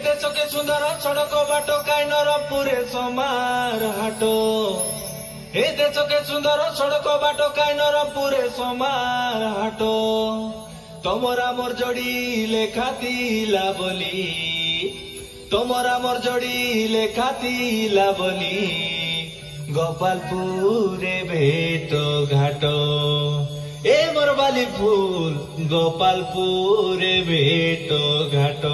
ଦେଶକେ ସୁନ୍ଦର ସଡ଼କ ବାଟ କାଇଁ ନରପୁରେ ସମାର ହାଟ ଏ ଦେଶକେ ସୁନ୍ଦର ସଡ଼କ ବାଟ କାଇଁ ନରପୁରେ ସମାର ହାଟ ତମର ଆମର ଯୋଡ଼ି ଲେଖା ଥିଲା ବୋଲି ତମର ଆମର ଯୋଡ଼ି ଲେଖା ଥିଲା ବୋଲି ଗୋପାଳପୁରେ ଭେଟ ଘାଟ ए मोर बाली फूल गोपालपुरे भेट घाट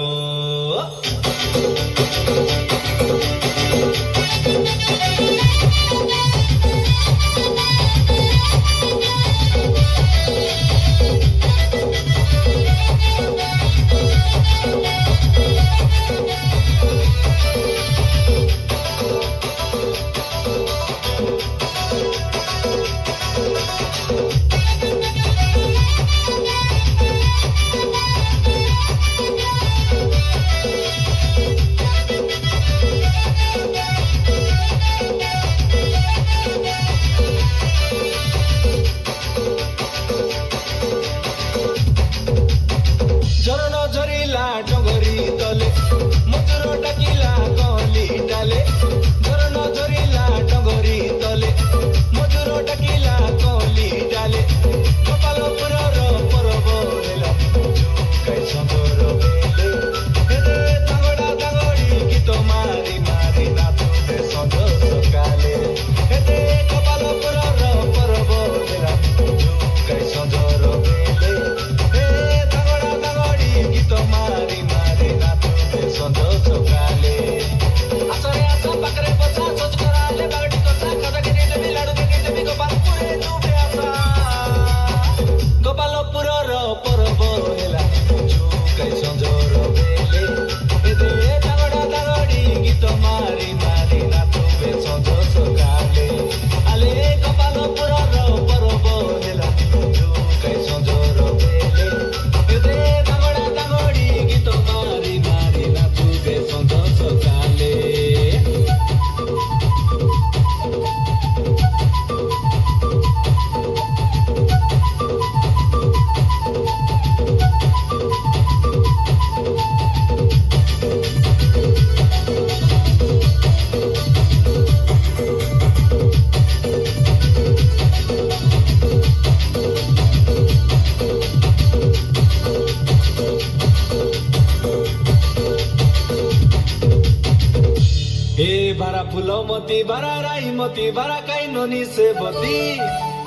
फुलमती बारा राईमती बारा काई ननी से बती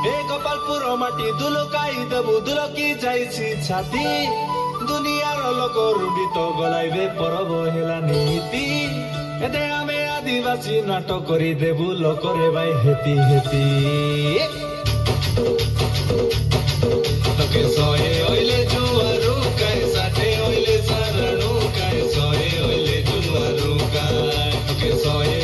ए गोपालपुर माटी दुलकाई देबु दुलकी जाइछि छाती दुनियार लोक रुडी तो गलाइबे परब हेला नीति एते आमे आदिवासी नाटक करी देबु लोकरे भाई हेती हेती तके सहे ओइले जुआरु काई साथे ओइले सारणु काई सहे ओइले जुआरु काई तके सहे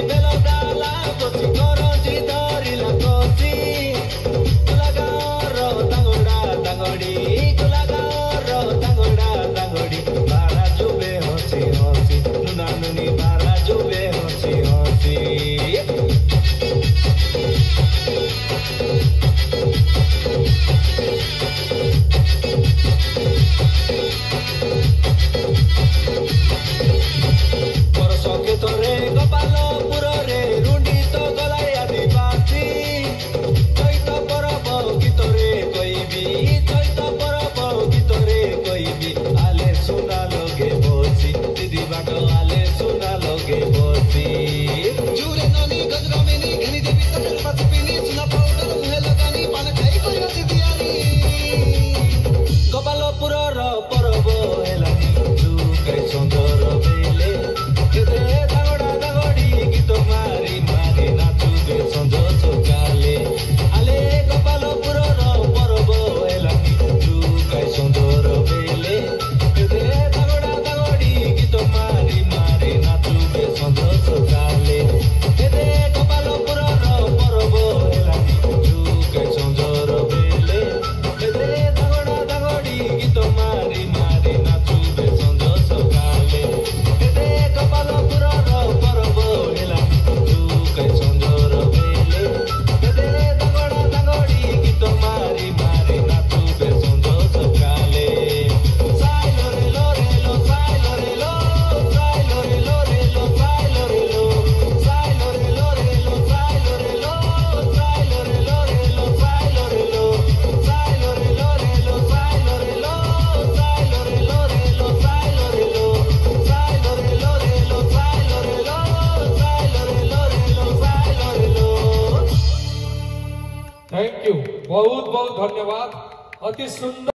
Bella धन्यवाद। अति सुंदर